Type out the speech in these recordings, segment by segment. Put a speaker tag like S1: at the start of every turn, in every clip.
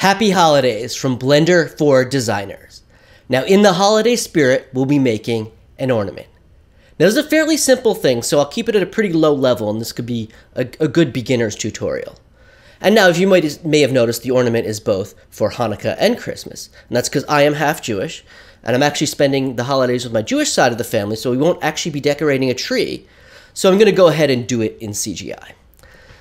S1: Happy holidays from Blender for designers. Now in the holiday spirit, we'll be making an ornament. Now this is a fairly simple thing, so I'll keep it at a pretty low level, and this could be a good beginner's tutorial. And now, if you may have noticed, the ornament is both for Hanukkah and Christmas. And that's because I am half Jewish, and I'm actually spending the holidays with my Jewish side of the family, so we won't actually be decorating a tree. So I'm going to go ahead and do it in CGI.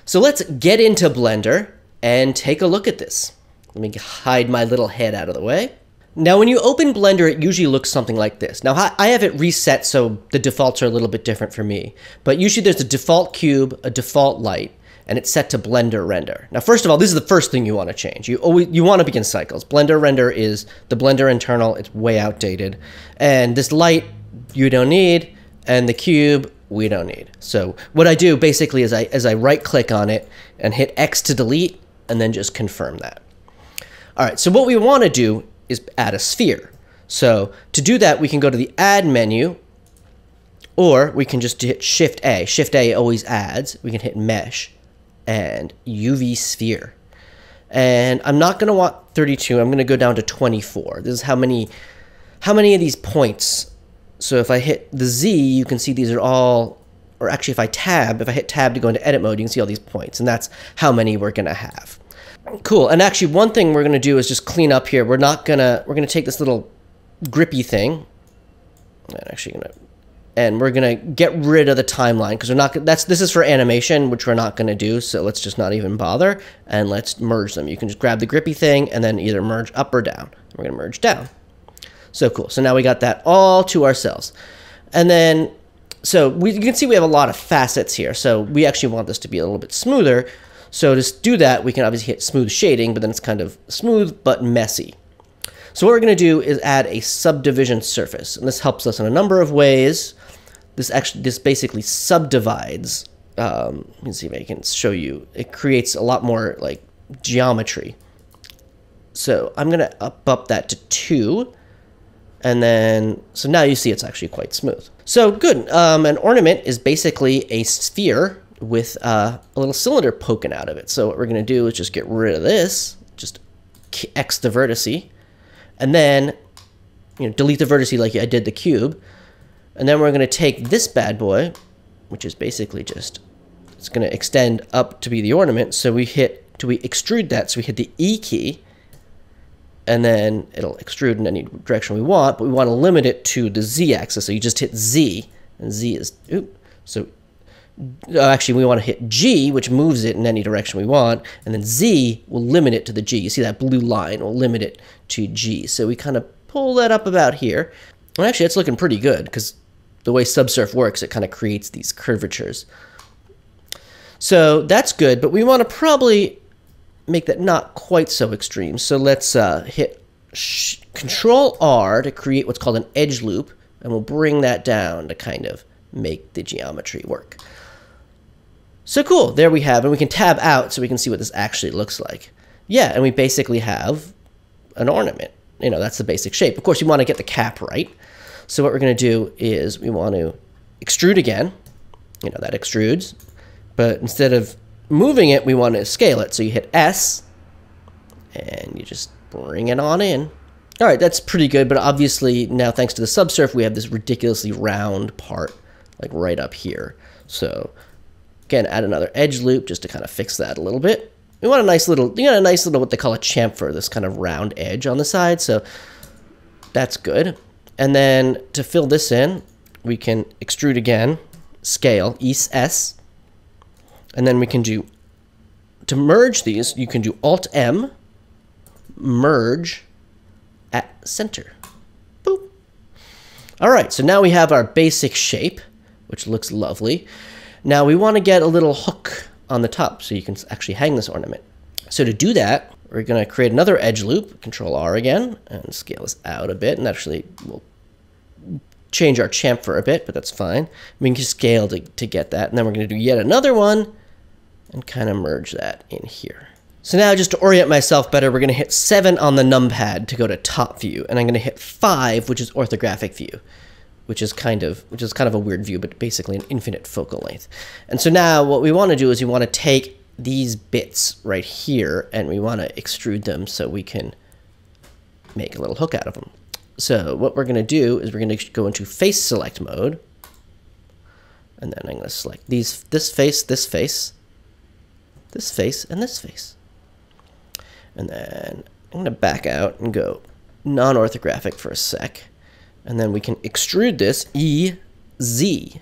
S1: So let's get into Blender and take a look at this. Let me hide my little head out of the way. Now, when you open Blender, it usually looks something like this. Now, I have it reset so the defaults are a little bit different for me. But usually there's a default cube, a default light, and it's set to Blender Render. Now, first of all, this is the first thing you want to change. You want to begin cycles. Blender Render is the Blender internal. It's way outdated. And this light, you don't need, and the cube, we don't need. So what I do basically is I right-click on it and hit X to delete, and then just confirm that. All right, so what we want to do is add a sphere. So to do that, we can go to the Add menu, or we can just hit Shift A. Shift A always adds. We can hit Mesh and UV Sphere. And I'm not going to want 32. I'm going to go down to 24. This is how many of these points. So if I hit the Z, you can see these are all, or actually if I hit tab to go into edit mode, you can see all these points, and that's how many we're going to have. Cool. And actually, one thing we're going to do is just clean up here. We're going to take this little grippy thing, and we're going to get rid of the timeline, because this is for animation, which we're not going to do. So let's just not even bother, and let's merge them. You can just grab the grippy thing and then either merge up or down. We're going to merge down. So cool. So now we got that all to ourselves. And then, so you can see we have a lot of facets here. So we actually want this to be a little bit smoother. So to do that, we can obviously hit smooth shading, but then it's kind of smooth but messy. So what we're going to do is add a subdivision surface, and this helps us in a number of ways. This basically subdivides. Let me see if I can show you. It creates a lot more like geometry. So I'm going to up that to 2. And then, so now you see it's actually quite smooth. So good. An ornament is basically a sphere with a little cylinder poking out of it. So what we're going to do is just get rid of this, just X the vertice, and then delete the vertice like I did the cube. And then we're going to take this bad boy, which is basically just, it's going to extend up to be the ornament. So we extrude that. So we hit the E key, and then it'll extrude in any direction we want, but we want to limit it to the Z axis. So you just hit Z, and Z is, actually we want to hit G, which moves it in any direction we want, and then Z will limit it to the G. You see that blue line will limit it to G. So we kind of pull that up about here. Well, actually, it's looking pretty good, because the way Subsurf works, it kind of creates these curvatures. So that's good, but we want to probably make that not quite so extreme. So let's hit Control R to create what's called an edge loop, and we'll bring that down to kind of make the geometry work. So cool, there we have, and we can tab out so we can see what this actually looks like. Yeah, and we basically have an ornament. That's the basic shape. Of course, you want to get the cap right. So what we're going to do is we want to extrude again. That extrudes. But instead of moving it, we want to scale it. So you hit S, and you just bring it on in. All right, that's pretty good, but obviously now thanks to the subsurf, we have this ridiculously round part, like right up here. So again, add another edge loop just to kind of fix that a little bit. We want a nice little, what they call a chamfer, this kind of round edge on the side. So that's good. And then to fill this in, we can extrude again, scale, S. And then we can do, to merge these, you can do Alt-M, merge at center. Boop. All right, so now we have our basic shape, which looks lovely. Now we want to get a little hook on the top so you can actually hang this ornament. So to do that, we're going to create another edge loop, Control R again, and scale this out a bit, and actually we'll change our chamfer a bit, but that's fine. We can just scale to get that, and then we're going to do yet another one and kind of merge that in here. So now, just to orient myself better, we're going to hit 7 on the numpad to go to top view, and I'm going to hit 5, which is orthographic view, which is kind of a weird view, but basically an infinite focal length. And so now what we want to do is we want to take these bits right here, and we want to extrude them so we can make a little hook out of them. So what we're going to do is we're going to go into face select mode, and then I'm going to select this face, this face, this face, and this face. And then I'm going to back out and go non-orthographic for a sec, and then we can extrude this EZ,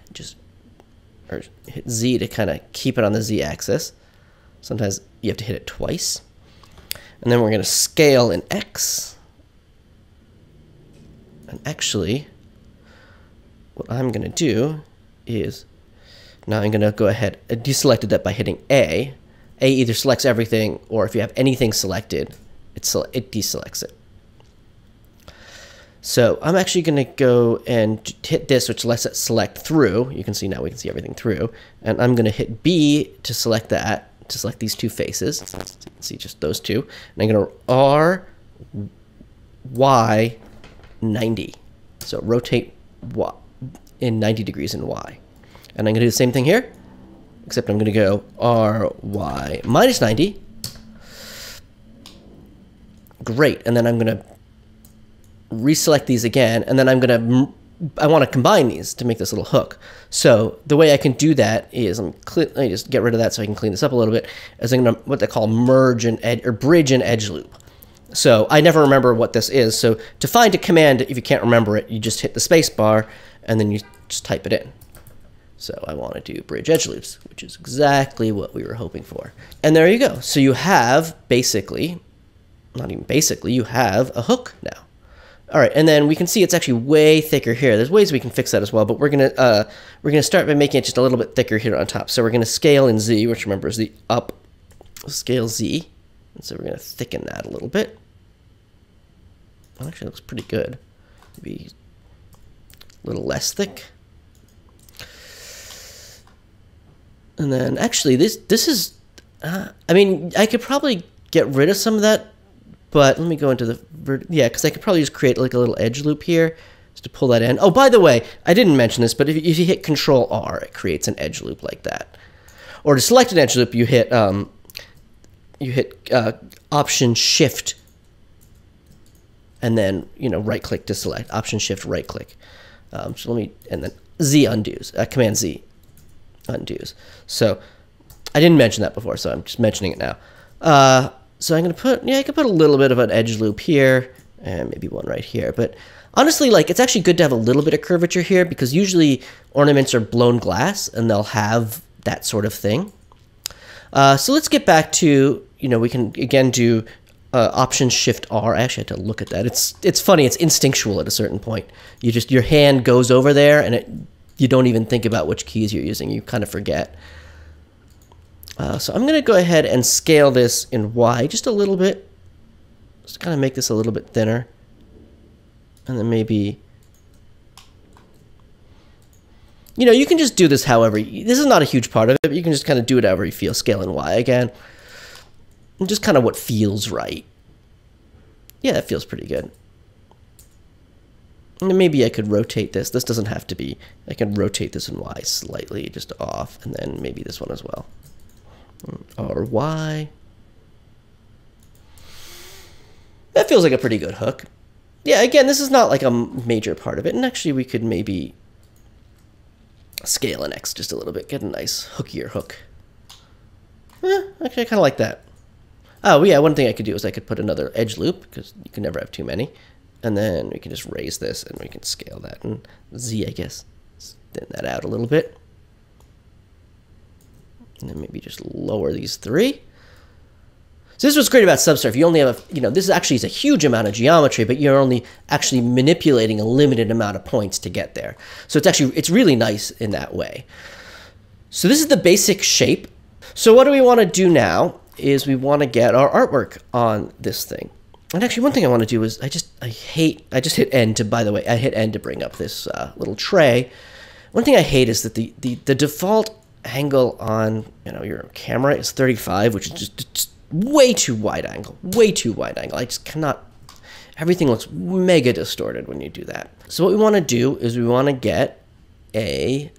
S1: or hit Z to kind of keep it on the Z axis. Sometimes you have to hit it twice. And then we're going to scale in X. And actually, what I'm going to do is, now I'm going to go ahead and deselect that by hitting A. A either selects everything, or if you have anything selected, it deselects it. So I'm actually going to go and hit this, which lets it select through. You can see now we can see everything through. And I'm going to hit B to select that, to select these two faces. So you can see just those two. And I'm going to R, Y, 90. So rotate Y in 90 degrees in Y. And I'm going to do the same thing here, except I'm going to go R, Y, minus 90. Great. And then I'm going to reselect these again, and then I want to combine these to make this little hook. So the way I can do that is let me just get rid of that so I can clean this up a little bit. Is I'm going to what they call merge and edge, or bridge and edge loop. So I never remember what this is. So to find a command, if you can't remember it, you just hit the space bar and then you just type it in. So I want to do bridge edge loops, which is exactly what we were hoping for. And there you go. So you have basically, not even basically, you have a hook now. All right, and then we can see it's actually way thicker here. There's ways we can fix that as well, but we're gonna start by making it just a little bit thicker here on top. So we're gonna scale in Z, which remember is the up scale Z, and so we're gonna thicken that a little bit. Well, actually, it looks pretty good. Maybe a little less thick. And then actually, this is, I mean, I could probably get rid of some of that. But let me go into the, yeah, because I could probably just create like a little edge loop here just to pull that in. Oh, by the way, I didn't mention this, but if you hit Control R, it creates an edge loop like that. Or to select an edge loop, you hit Option Shift, and then right click to select. Option Shift, right click. So let me, and then Z undoes. Command Z undoes. So I didn't mention that before, so I'm just mentioning it now. So I'm going to put, I could put a little bit of an edge loop here, and maybe one right here. But honestly, like, it's actually good to have a little bit of curvature here, because usually ornaments are blown glass, and they'll have that sort of thing. So let's get back to, we can, again, do Option Shift R. I actually had to look at that. It's funny. It's instinctual at a certain point. Your hand goes over there, and you don't even think about which keys you're using. You kind of forget. So I'm going to go ahead and scale this in Y just a little bit. Just kind of make this a little bit thinner. And then maybe, you can just do this however. This is not a huge part of it, but you can just kind of do it however you feel. Scale in Y again. And just kind of what feels right. Yeah, that feels pretty good. And then maybe I could rotate this. This doesn't have to be. I can rotate this in Y slightly, just off. And then maybe this one as well. Or Y. That feels like a pretty good hook. Yeah, again, this is not like a major part of it. And actually, we could maybe scale an X just a little bit. Get a nice hookier hook. Actually, I kind of like that. Oh, yeah, one thing I could do is I could put another edge loop, because you can never have too many. And then we can just raise this, and we can scale that. And Z, I guess, thin that out a little bit. And then maybe just lower these three. So this is what's great about Subsurf. You only have, this actually is a huge amount of geometry, but you're only actually manipulating a limited amount of points to get there. So it's really nice in that way. So this is the basic shape. So what do we want to do now is we want to get our artwork on this thing. And actually one thing I want to do is I just hit N to, by the way, I hit N to bring up this little tray. One thing I hate is that the default angle on your camera is 35, which is just way too wide angle. I just cannot. Everything looks mega distorted when you do that. So what we want to do is we want to get a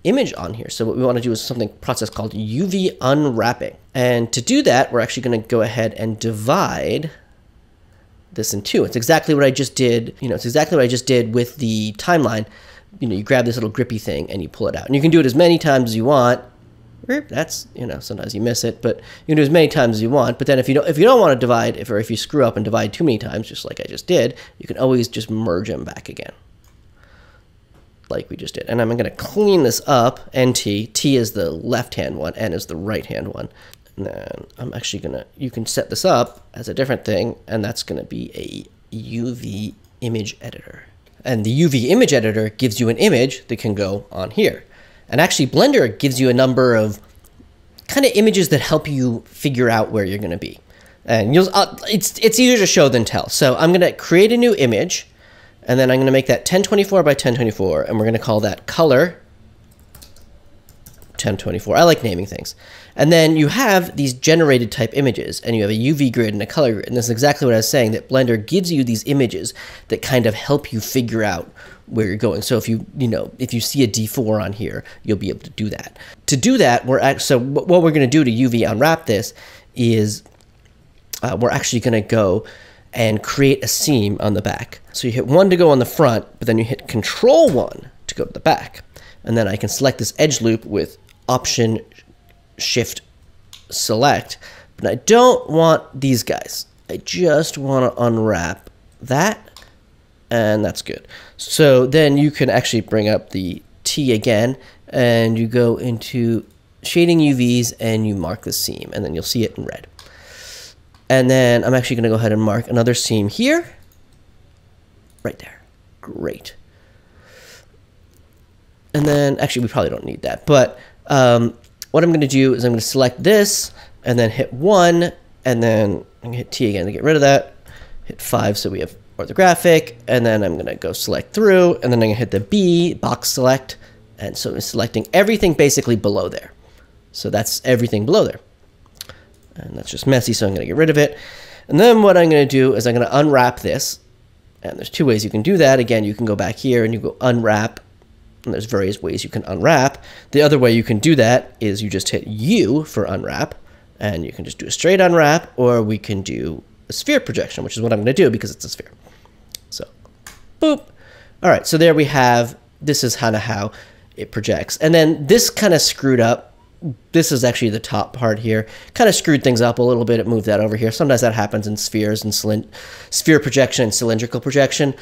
S1: image on here. So what we want to do is something process called UV unwrapping. And to do that, we're actually going to go ahead and divide this in two. It's exactly what I just did. It's exactly what I just did with the timeline. You grab this little grippy thing and you pull it out. And you can do it as many times as you want. That's, sometimes you miss it, but you can do as many times as you want. But then if you don't want to divide, if you screw up and divide too many times, just like I just did, you can always just merge them back again, like we just did. And I'm going to clean this up. NT, T is the left-hand one, N is the right-hand one. And then I'm actually going to, you can set this up as a different thing, and that's going to be a UV image editor. And the UV image editor gives you an image that can go on here. And actually, Blender gives you a number of kind of images that help you figure out where you're going to be. And it's easier to show than tell. So I'm going to create a new image, and then I'm going to make that 1024 by 1024, and we're going to call that color 1024. I like naming things. And then you have these generated type images, and you have a UV grid and a color grid. And this is exactly what I was saying, that Blender gives you these images that kind of help you figure out where you're going. So if if you see a D4 on here, you'll be able to do that. To do that, what we're going to do to UV unwrap this is we're actually going to go and create a seam on the back. So you hit 1 to go on the front, but then you hit Control 1 to go to the back. And then I can select this edge loop with Option Shift Select, but I don't want these guys. I just want to unwrap that, and that's good. So then you can actually bring up the T again, and you go into shading UVs and you mark the seam, and then you'll see it in red. And then I'm actually going to go ahead and mark another seam here, right there. Great. And then actually we probably don't need that, but what I'm going to do is I'm going to select this and then hit 1, and then I'm going to hit T again to get rid of that. Hit 5 so we have orthographic, and then I'm going to go select through, and then I'm going to hit the B, box select, and so I'm selecting everything basically below there. So that's everything below there. And that's just messy, so I'm going to get rid of it. And then what I'm going to do is I'm going to unwrap this, and there's two ways you can do that. Again, you can go back here and you go unwrap, and there's various ways you can unwrap. The other way you can do that is you just hit U for unwrap, and you can just do a straight unwrap, or we can do a sphere projection, which is what I'm going to do because it's a sphere. So, boop. All right, so there we have, this is kind of how it projects. And then this kind of screwed up. This is actually the top part here. Kind of screwed things up a little bit. It moved that over here. Sometimes that happens in spheres and sphere projection and cylindrical projection.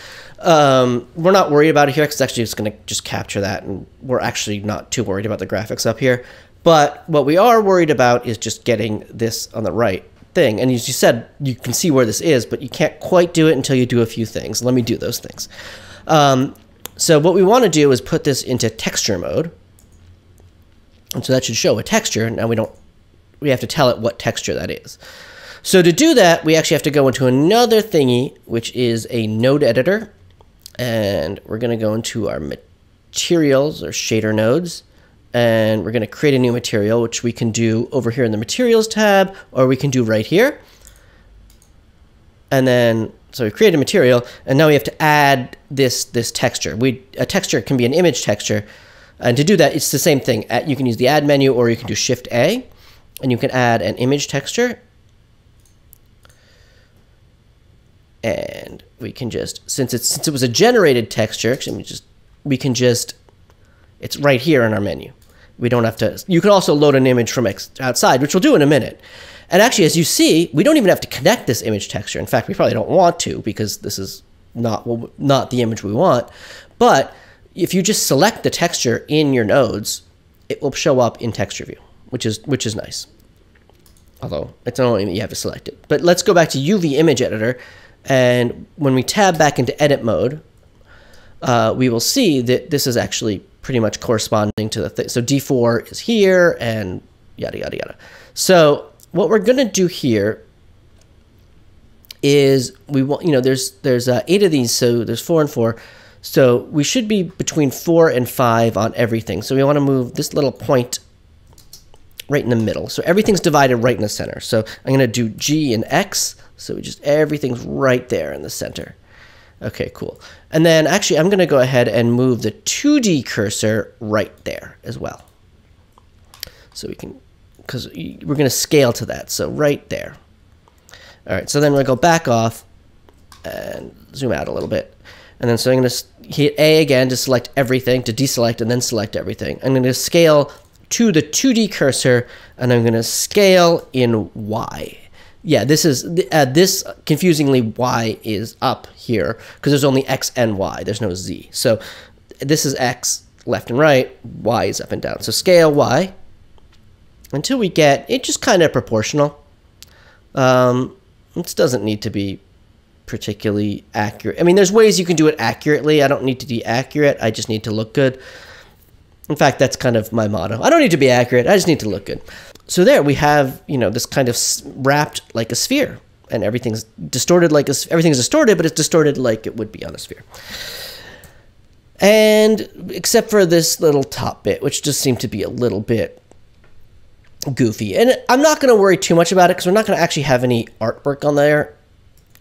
S1: We're not worried about it here because it's actually just going to just capture that, and we're actually not too worried about the graphics up here. But what we are worried about is just getting this on the right thing. And as you said, you can see where this is, but you can't quite do it until you do a few things. Let me do those things. So what we want to do is put this into texture mode. And so that should show a texture. Now we have to tell it what texture that is. So to do that, we actually have to go into another thingy, which is a node editor. And we're going to go into our materials or shader nodes. And we're going to create a new material, which we can do over here in the materials tab, or we can do right here. And then, so we create a material, and now we have to add this texture. A texture can be an image texture. And to do that, it's the same thing. You can use the add menu, or you can do Shift A, and you can add an image texture. And we can just, since it was a generated texture, actually, it's right here in our menu. We don't have to, you can also load an image from outside, which we'll do in a minute. And actually, as you see, we don't even have to connect this image texture. In fact, we probably don't want to, because this is not the image we want. But if you just select the texture in your nodes, it will show up in texture view, which is nice. Although it's not only that you have to select it. But let's go back to UV image editor, and when we tab back into edit mode, we will see that this is actually pretty much corresponding to the thing. So D4 is here, and yada yada yada. So what we're going to do here is we want, there's 8 of these, so there's 4 and 4. So we should be between 4 and 5 on everything. So we want to move this little point right in the middle. So everything's divided right in the center. So I'm going to do G and X. So everything's right there in the center. Okay, cool. And then actually I'm going to go ahead and move the 2D cursor right there as well. So we can, because we're going to scale to that. So right there. All right, so then we'll go back off and zoom out a little bit. And then so I'm going to hit A again to select everything, to deselect and then select everything. I'm going to scale to the 2D cursor and I'm going to scale in Y. Yeah, this is this confusingly Y is up here because there's only X and Y. There's no Z. So this is X left and right. Y is up and down. So scale Y until we get it just kind of proportional. This doesn't need to be particularly accurate. I mean, there's ways you can do it accurately. I don't need to be accurate. I just need to look good. In fact, that's kind of my motto. I don't need to be accurate. I just need to look good. So there we have, you know, this kind of wrapped like a sphere, and everything's distorted like everything's distorted, but it's distorted like it would be on a sphere. And except for this little top bit, which just seemed to be a little bit goofy. And I'm not going to worry too much about it because we're not going to actually have any artwork on there,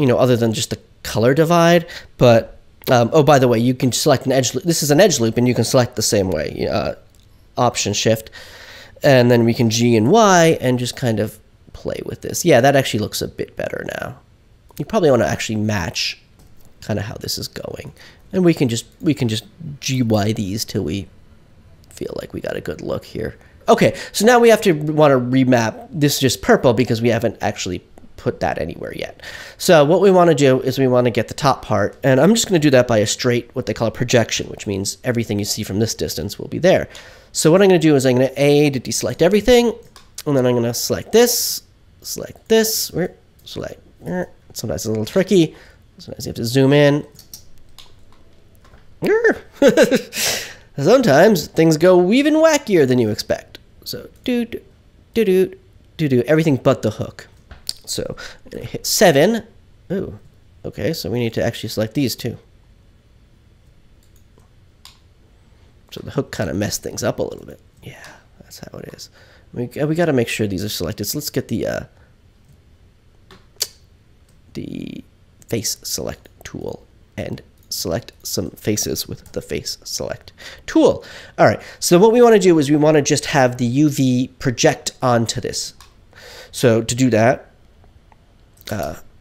S1: you know, other than just the color divide. But oh, by the way, you can select an edge loop. This is an edge loop, and you can select the same way, Option Shift. And then we can G and Y and just kind of play with this. Yeah, that actually looks a bit better now. You probably want to actually match kind of how this is going. And we can just GY these till we feel like we got a good look here. Okay, so now we want to remap. This is just purple because we haven't actually put that anywhere yet. So what we want to do is we want to get the top part, and I'm just going to do that by a straight, what they call a projection, which means everything you see from this distance will be there. So what I'm going to do is I'm going to A to deselect everything, and then I'm going to select this, select, sometimes it's a little tricky, sometimes you have to zoom in. Sometimes things go even wackier than you expect. So do everything but the hook. So I'm going to hit 7. Ooh, okay, so we need to actually select these two. So the hook kind of messed things up a little bit. Yeah, that's how it is. We got to make sure these are selected. So let's get the face select tool and select some faces with the face select tool. All right, so what we want to do is we want to just have the UV project onto this. So to do that,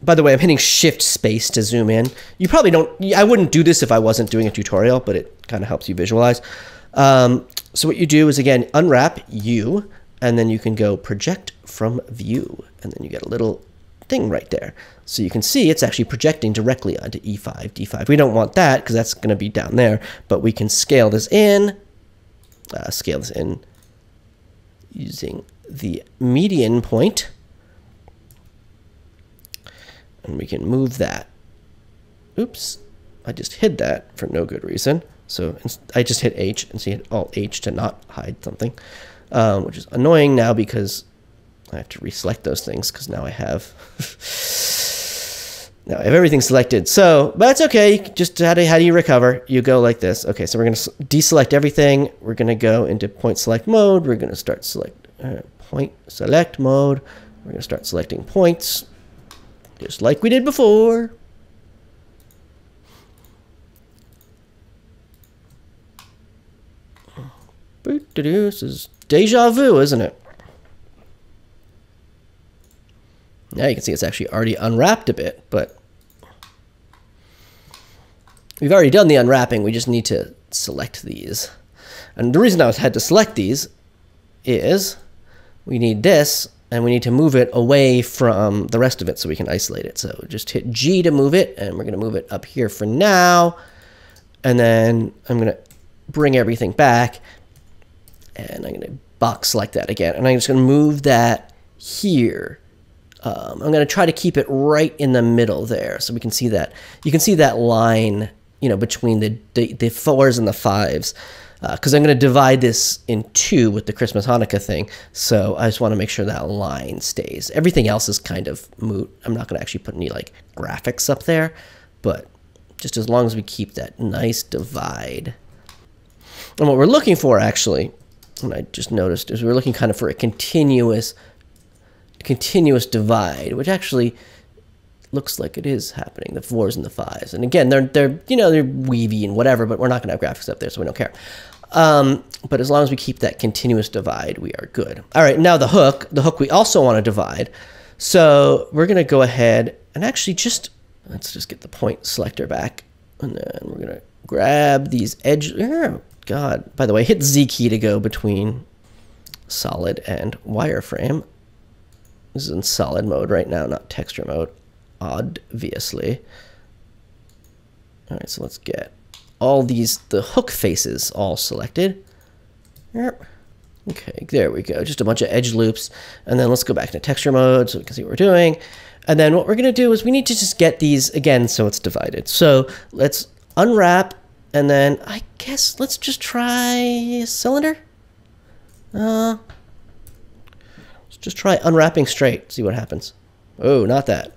S1: by the way, I'm hitting Shift Space to zoom in. You probably don't, I wouldn't do this if I wasn't doing a tutorial, but it kind of helps you visualize. So what you do is, again, unwrap U, and then you can go project from view, and then you get a little thing right there. So you can see it's actually projecting directly onto E5, D5. We don't want that because that's going to be down there, but we can scale this in using the median point. And we can move that. Oops, I just hid that for no good reason. So I just hit H and hit Alt H to not hide something, which is annoying now because I have to reselect those things because now I have everything selected. So, but that's okay. Just how do you recover? You go like this. Okay, so we're going to deselect everything. We're going to go into point select mode. We're going to start point select mode. We're going to start selecting points, just like we did before. This is deja vu, isn't it? Now you can see it's actually already unwrapped a bit, but we've already done the unwrapping. We just need to select these. And the reason I had to select these is we need this, and we need to move it away from the rest of it so we can isolate it. So just hit G to move it, and we're going to move it up here for now. And then I'm going to bring everything back, and I'm going to box select that again. And I'm just going to move that here. I'm going to try to keep it right in the middle there so we can see that. You can see that line, you know, between the 4s and the 5s. Because I'm going to divide this in 2 with the Christmas Hanukkah thing. So I just want to make sure that line stays. Everything else is kind of moot. I'm not going to actually put any like graphics up there. But just as long as we keep that nice divide. And what we're looking for actually, and I just noticed, is we're looking kind of for a continuous divide, which actually looks like it is happening, the 4s and the 5s. And again, they're you know, they're weavy and whatever, but we're not going to have graphics up there, so we don't care. But as long as we keep that continuous divide, we are good. All right, now the hook we also want to divide. So we're going to go ahead and actually let's just get the point selector back. And then we're going to grab these edge. Oh, God. By the way, hit Z key to go between solid and wireframe. This is in solid mode right now, not texture mode, obviously. All right, so let's get all the hook faces all selected. Yep. Okay, there we go. Just a bunch of edge loops. And then let's go back into texture mode so we can see what we're doing. And then what we're going to do is we need to just get these again so it's divided. So let's unwrap, and then I guess let's just try a cylinder. Let's just try unwrapping straight, see what happens. Oh, not that.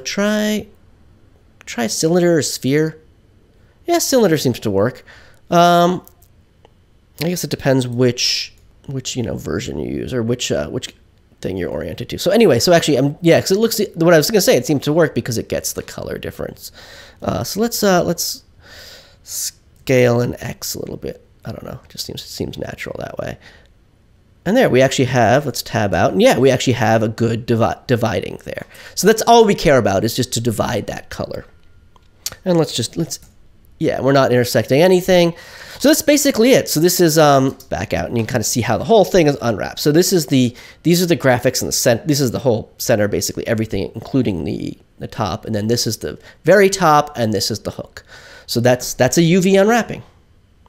S1: Try cylinder or sphere. Yeah, cylinder seems to work. I guess it depends which version you use, or which thing you're oriented to. So anyway, so actually, yeah, because it looks, what I was going to say, it seemed to work because it gets the color difference. So let's scale an X a little bit. I don't know, it just seems natural that way. And there we actually have, let's tab out, and yeah, we actually have a good dividing there. So that's all we care about, is just to divide that color. And yeah, we're not intersecting anything. So that's basically it. So this is back out, and you can kind of see how the whole thing is unwrapped. So these are the graphics in the center. This is the whole center, basically everything, including the top. And then this is the very top, and this is the hook. So that's a UV unwrapping.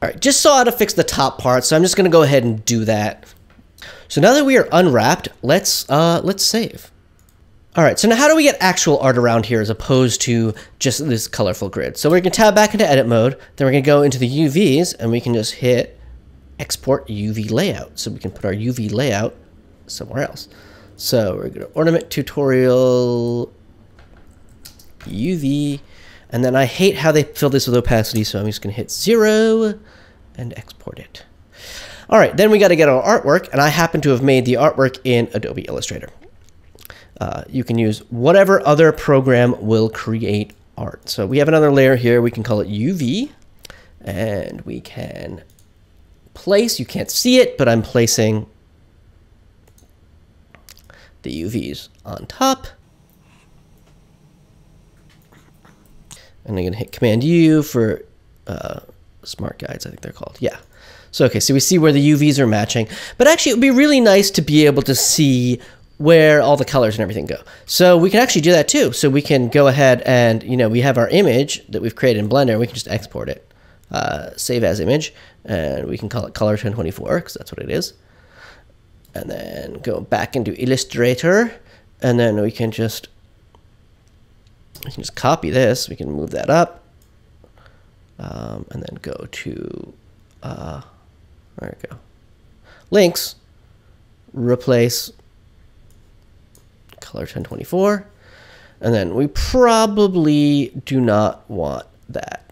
S1: All right, just saw how to fix the top part, so I'm just going to go ahead and do that. So now that we are unwrapped, let's save. All right, so now how do we get actual art around here as opposed to just this colorful grid? So we're going to tab back into edit mode, then we're going to go into the UVs, and we can just hit export UV layout. So we can put our UV layout somewhere else. So we're going to ornament tutorial UV, and then I hate how they fill this with opacity, so I'm just going to hit 0 and export it. All right, then we got to get our artwork, and I happen to have made the artwork in Adobe Illustrator. You can use whatever other program will create art. So we have another layer here. We can call it UV, and we can place. You can't see it, but I'm placing the UVs on top. And I'm going to hit Command U for smart guides, I think they're called. Yeah. So, okay, so we see where the UVs are matching. But actually, it would be really nice to be able to see where all the colors and everything go. So we can actually do that too. So we can go ahead and, we have our image that we've created in Blender, and we can just export it, save as image, and we can call it color 1024 because that's what it is. And then go back into Illustrator, and then we can just copy this. We can move that up, and then go to, there we go, links, replace color 1024, and then we probably do not want that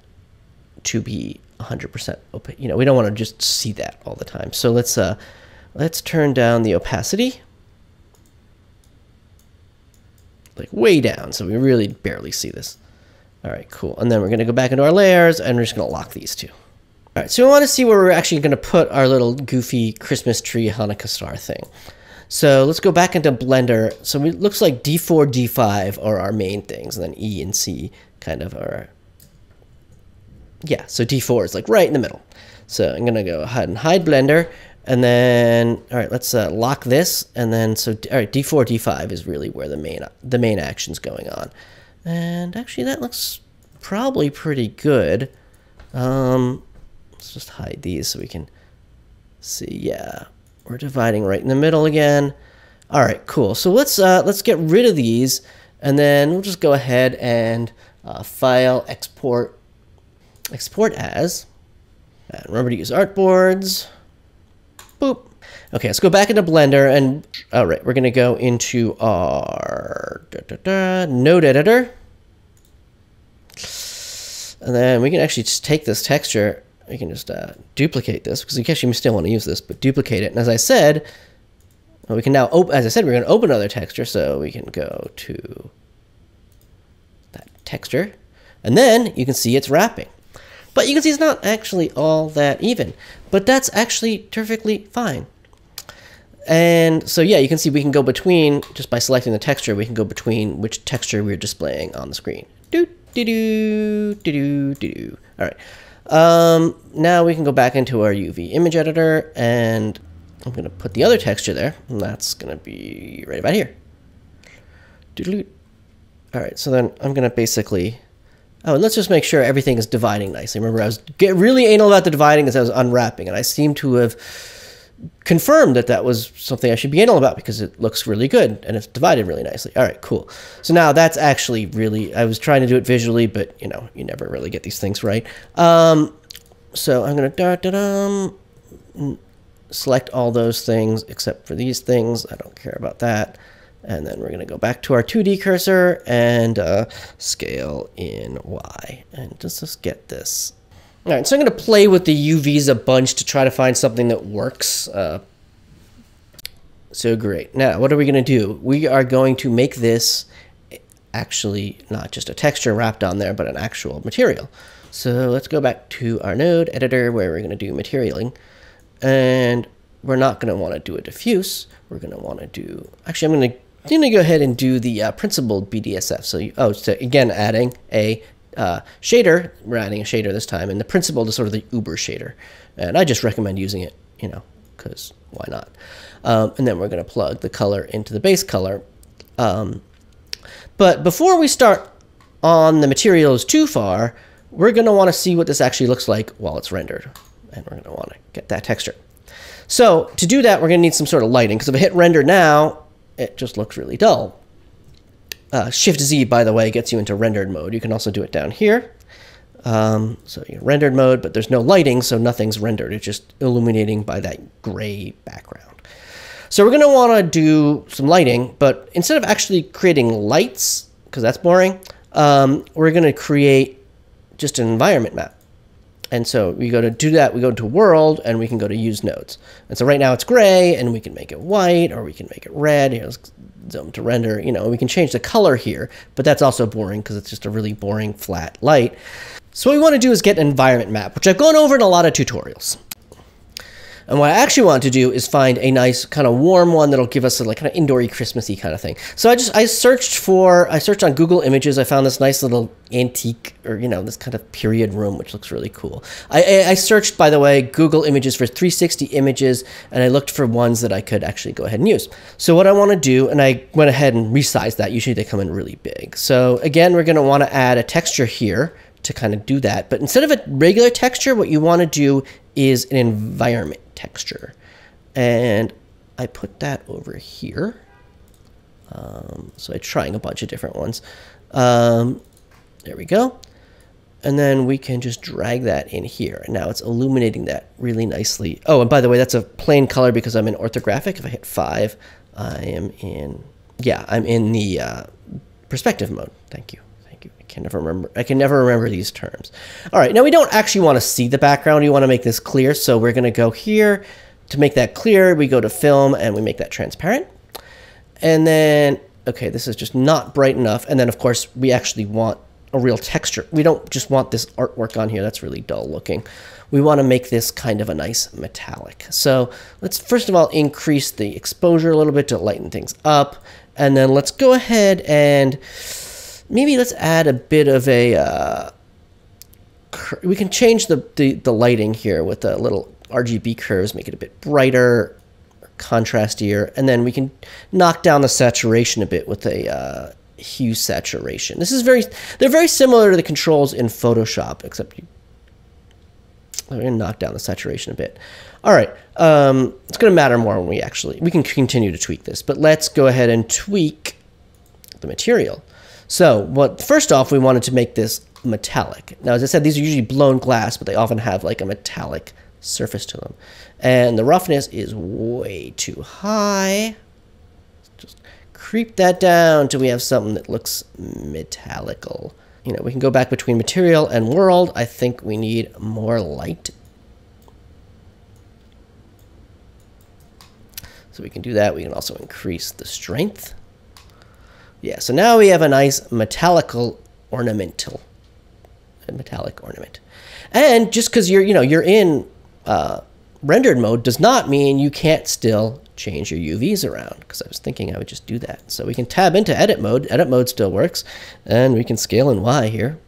S1: to be 100% opaque. We don't want to just see that all the time. So let's turn down the opacity, like way down, so we really barely see this. All right, cool. And then we're going to go back into our layers, and we're just going to lock these two. All right, so we want to see where we're actually going to put our little goofy Christmas tree Hanukkah star thing. So let's go back into Blender. So it looks like D4, D5 are our main things, and then E and C kind of are, yeah, so D4 is like right in the middle. So I'm going to go ahead and hide Blender, and then, all right, let's lock this, and then, so, all right, D4, D5 is really where the main action's going on. And actually that looks probably pretty good. Let's just hide these so we can see, yeah. We're dividing right in the middle again. All right, cool. So let's get rid of these, and then we'll just go ahead and file, export as. And remember to use artboards. Boop. Okay, let's go back into Blender, and all right, we're gonna go into our node editor, and then we can actually just take this texture. We can just duplicate this, because in case you still want to use this, but duplicate it. And as I said, well, we can now, as I said, we're going to open another texture, so we can go to texture, and then you can see it's wrapping. But you can see it's not actually all that even, but that's actually perfectly fine. And so yeah, you can see we can go between, just by selecting the texture, we can go between which texture we're displaying on the screen. All right. Now we can go back into our UV image editor, and I'm going to put the other texture there, and that's going to be right about here. All right, so then I'm going to basically, oh, and let's just make sure everything is dividing nicely. Remember, I was really anal about the dividing as I was unwrapping, and I seem to have confirmed that that was something I should be anal about because it looks really good and it's divided really nicely. All right, cool. So now that's actually really, I was trying to do it visually, but you know, you never really get these things right. So I'm going to select all those things except for these things. I don't care about that. And then we're going to go back to our 2D cursor and scale in Y. And just get this. All right, so I'm going to play with the UVs a bunch to try to find something that works. So great. Now, what are we going to do? We are going to make this actually not just a texture wrapped on there, but an actual material. So let's go back to our node editor where we're going to do materialing. And we're not going to want to do a diffuse. We're going to want to do, actually, I'm going to go ahead and do the principled BDSF. So, so again, adding a shader. We're adding a shader this time, and the principled is sort of the uber shader. And I just recommend using it, you know, because why not? And then we're going to plug the color into the base color. But before we start on the materials too far, we're going to want to see what this actually looks like while it's rendered. And we're going to want to get that texture. So to do that, we're going to need some sort of lighting, because if I hit render now, it just looks really dull. Shift-Z, by the way, gets you into rendered mode. You can also do it down here. So you're rendered mode, but there's no lighting, so nothing's rendered. It's just illuminating by that gray background. So we're going to want to do some lighting, but instead of actually creating lights, because that's boring, we're going to create just an environment map. And so we go to do that, we go to world, and we can go to use nodes. And so right now it's gray, and we can make it white, or we can make it red. Here, let's zoom to render. You know, we can change the color here, but that's also boring because it's just a really boring flat light. So what we want to do is get an environment map, which I've gone over in a lot of tutorials. And what I actually want to do is find a nice kind of warm one that'll give us a like kind of indoory Christmassy kind of thing. So I searched on Google Images. I found this nice little antique, or you know, this kind of period room, which looks really cool. I searched, by the way, Google Images for 360 images, and I looked for ones that I could actually go ahead and use. So what I want to do, and I went ahead and resized that. Usually they come in really big. So again, we're going to want to add a texture here to kind of do that. But instead of a regular texture, what you want to do is an environment texture. And I put that over here. So I'm trying a bunch of different ones. There we go. And then we can just drag that in here. And now it's illuminating that really nicely. Oh, and by the way, that's a plain color because I'm in orthographic. If I hit 5, I am in, yeah, I'm in the perspective mode. Thank you. I can never remember these terms. All right, now we don't actually want to see the background. We want to make this clear, so we're going to go here. To make that clear, we go to film and we make that transparent. And then, okay, this is just not bright enough. And then, of course, we actually want a real texture. We don't just want this artwork on here. That's really dull looking. We want to make this kind of a nice metallic. So let's first of all increase the exposure a little bit to lighten things up. And then let's go ahead and maybe let's add a bit of a, we can change the lighting here with the little RGB curves, make it a bit brighter, contrastier, and then we can knock down the saturation a bit with a hue saturation. This is they're very similar to the controls in Photoshop, except we're going to knock down the saturation a bit. All right, it's going to matter more when we can continue to tweak this, but let's go ahead and tweak the material. So first off, we wanted to make this metallic. Now, as I said, these are usually blown glass, but they often have like a metallic surface to them. And the roughness is way too high. Just creep that down till we have something that looks metallical. You know, we can go back between material and world. I think we need more light. So we can do that. We can also increase the strength. Yeah, so now we have a nice metallical ornamental, a metallic ornament. And just because you're in rendered mode does not mean you can't still change your UVs around, because I was thinking I would just do that. So we can tab into edit mode. Edit mode still works, and we can scale in Y here.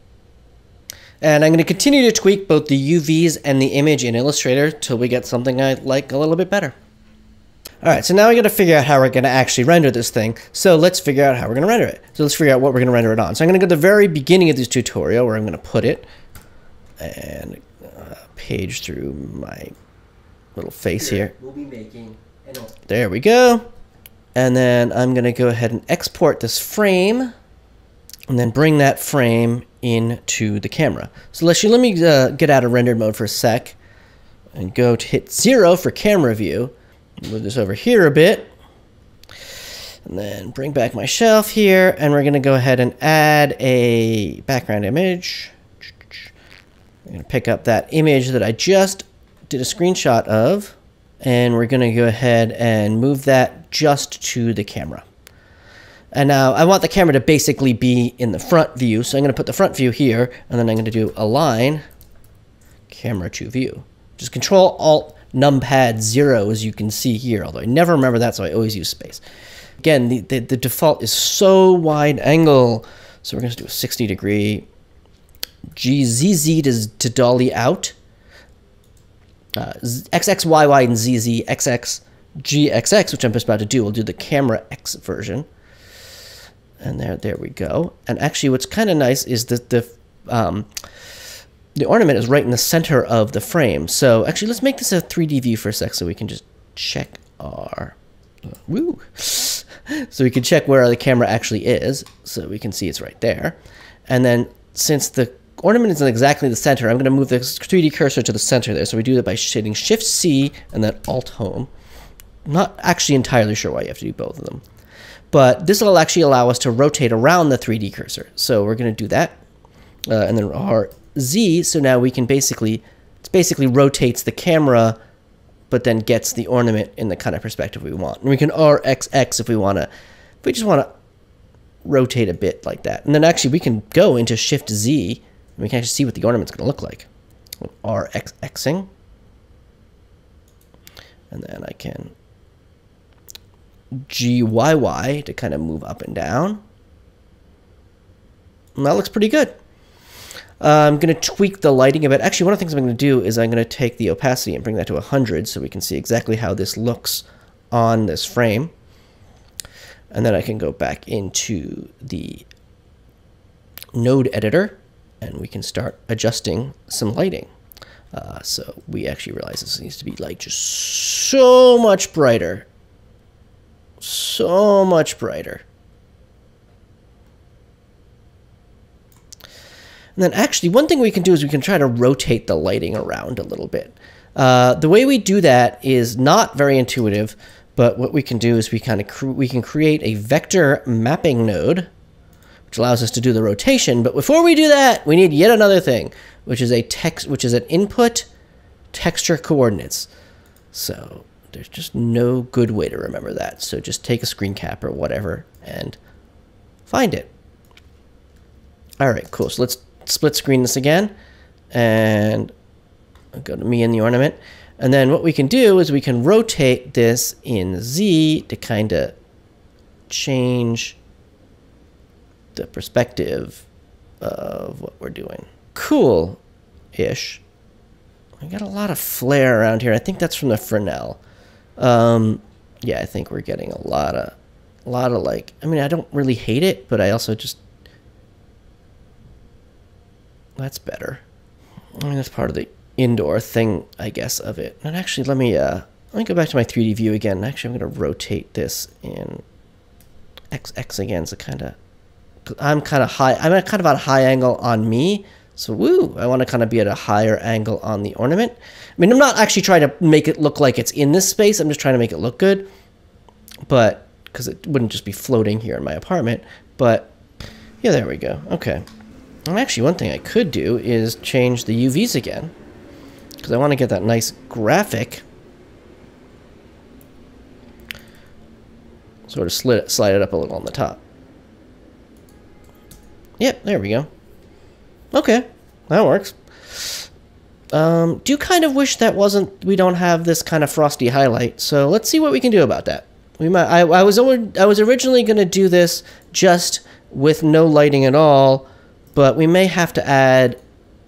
S1: And I'm going to continue to tweak both the UVs and the image in Illustrator till we get something I like a little bit better. All right, so now we got to figure out how we're going to actually render this thing. So let's figure out how we're going to render it. So let's figure out what we're going to render it on. So I'm going to go to the very beginning of this tutorial where I'm going to put it and page through my little face here.
S2: We'll be making
S1: there we go. And then I'm going to go ahead and export this frame and then bring that frame into the camera. So let me get out of rendered mode for a sec and go to hit 0 for camera view. Move this over here a bit. And then bring back my shelf here. And we're going to go ahead and add a background image. I'm going to pick up that image that I just did a screenshot of. And we're going to go ahead and move that just to the camera. And now I want the camera to basically be in the front view. So I'm going to put the front view here. And then I'm going to do align camera to view. Just Control Alt numpad 0, as you can see here. Although I never remember that, so I always use space. Again, the default is so wide angle. So we're going to do a 60-degree GZZ to dolly out. XXYY and ZZ, XX, GXX, which I'm just about to do. We'll do the camera X version. And there we go. And actually what's kind of nice is that the ornament is right in the center of the frame. So actually let's make this a 3D view for a sec so we can just check our... Woo! So we can check where the camera actually is. So we can see it's right there. And then since the ornament is in exactly the center, I'm going to move the 3D cursor to the center there. So we do that by hitting Shift-C and then Alt-Home. I'm not actually entirely sure why you have to do both of them. But this will actually allow us to rotate around the 3D cursor. So we're going to do that. And then our Z, so now we can it basically rotates the camera, but then gets the ornament in the kind of perspective we want. And we can RXX if we just want to rotate a bit like that. And then actually we can go into Shift-Z, and we can actually see what the ornament's going to look like. RXXing. And then I can GYY to kind of move up and down. And that looks pretty good. I'm going to tweak the lighting a bit. Actually, one of the things I'm going to do is I'm going to take the opacity and bring that to 100 so we can see exactly how this looks on this frame. And then I can go back into the node editor and we can start adjusting some lighting. So we actually realize this needs to be like just so much brighter. So much brighter. And then actually one thing we can do is we can try to rotate the lighting around a little bit. The way we do that is not very intuitive, but what we can do is we can create a vector mapping node, which allows us to do the rotation. But before we do that, we need yet another thing, which is an input texture coordinates. So there's just no good way to remember that. So just take a screen cap or whatever and find it. All right, cool. So let's split screen this again and I'll go to me and the ornament. And then what we can do is we can rotate this in Z to kind of change the perspective of what we're doing. Cool-ish. I got a lot of flare around here. I think that's from the Fresnel. Yeah, I think we're getting a lot of like, I mean, I don't really hate it, but I also just, that's better. I mean, that's part of the indoor thing, I guess, of it. And actually, let me go back to my 3D view again. Actually, I'm going to rotate this in XX again. So I'm kind of at a high angle on me. So woo, I want to kind of be at a higher angle on the ornament. I mean, I'm not actually trying to make it look like it's in this space. I'm just trying to make it look good. But, because it wouldn't just be floating here in my apartment. But, yeah, there we go. Okay. And actually, one thing I could do is change the UVs again. Because I want to get that nice graphic. Sort of slide it up a little on the top. Yep, there we go. Okay, that works. Do kind of wish that we don't have this kind of frosty highlight. So let's see what we can do about that. We might. I was originally going to do this just with no lighting at all, but we may have to add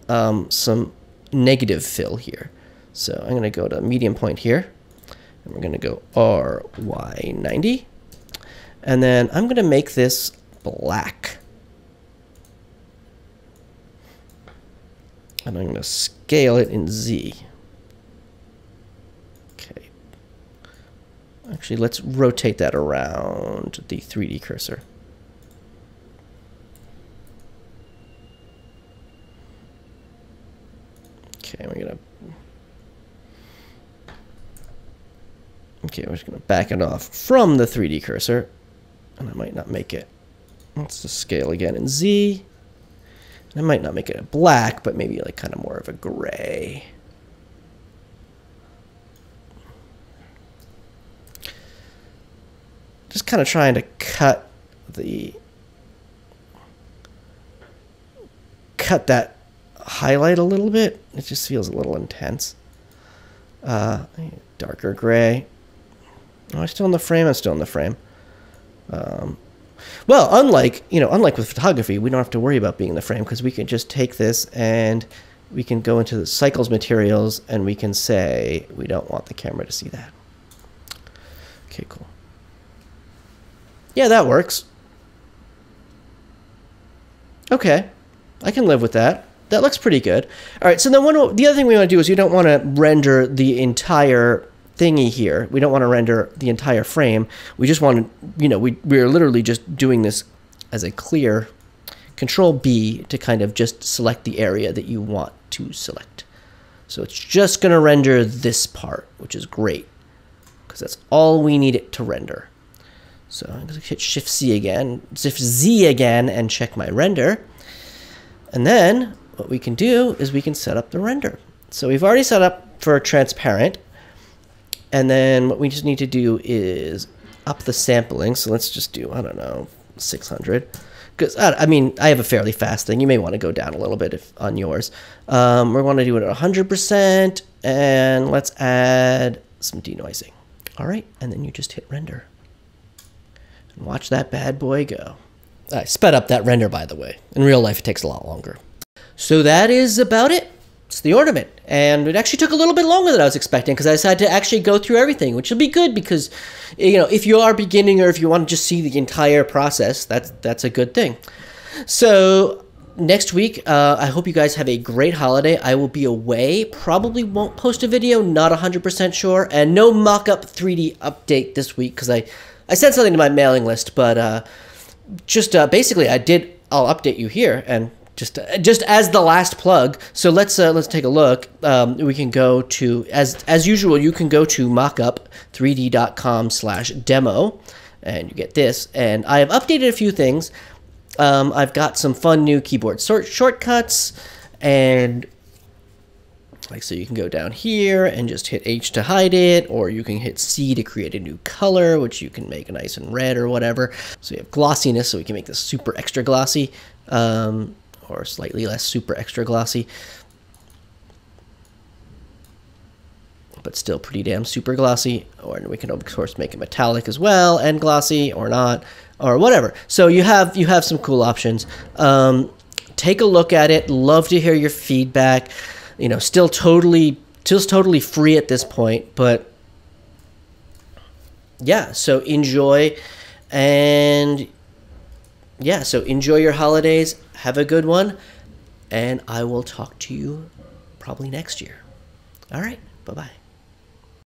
S1: some negative fill here. So I'm going to go to medium point here, and we're going to go RY90, and then I'm going to make this black. And I'm going to scale it in Z. Okay. Actually, let's rotate that around the 3D cursor. Okay, we're just gonna back it off from the 3D cursor, and I might not make it. Let's just scale again in Z. I might not make it a black, but maybe like kind of more of a gray. Just kind of trying to cut that highlight a little bit. It just feels a little intense. Darker gray. Oh, I'm still in the frame. I'm still in the frame. Well, unlike with photography, we don't have to worry about being in the frame because we can just take this and we can go into the cycles materials and we can say we don't want the camera to see that. Okay, cool. Yeah, that works. Okay, I can live with that. That looks pretty good. All right, so then the other thing we want to do is you don't want to render the entire thingy here. We don't want to render the entire frame. We just want to, we're literally just doing this as a clear Control B to kind of just select the area that you want to select. So it's just going to render this part, which is great because that's all we need it to render. So I'm going to hit Shift Z again and check my render. And then what we can do is we can set up the render. So we've already set up for transparent. And then what we just need to do is up the sampling. So let's just do, I don't know, 600. Because, I mean, I have a fairly fast thing. You may want to go down a little bit on yours. We want to do it at 100%. And let's add some denoising. All right. And then you just hit render. And watch that bad boy go. I sped up that render, by the way. In real life, it takes a lot longer. So that is about it. It's the ornament, and it actually took a little bit longer than I was expecting because I decided to actually go through everything, which will be good because, if you are beginning or if you want to just see the entire process, that's a good thing. So next week, I hope you guys have a great holiday. I will be away, probably won't post a video, not 100% sure, and no mock-up 3D update this week because I sent something to my mailing list, but basically I'll update you here and. Just as the last plug, so let's take a look. We can go to as usual. You can go to mockup3d.com/demo, and you get this. And I have updated a few things. I've got some fun new keyboard shortcuts, and so you can go down here and just hit H to hide it, or you can hit C to create a new color, which you can make nice and red or whatever. So you have glossiness, so we can make this super extra glossy. Or slightly less super extra glossy, but still pretty damn super glossy. Or we can of course make it metallic as well and glossy or not or whatever. So you have some cool options. Take a look at it. Love to hear your feedback. Still totally free at this point, but yeah. So enjoy and. Yeah, so enjoy your holidays. Have a good one. And I will talk to you probably next year. All right. Bye-bye.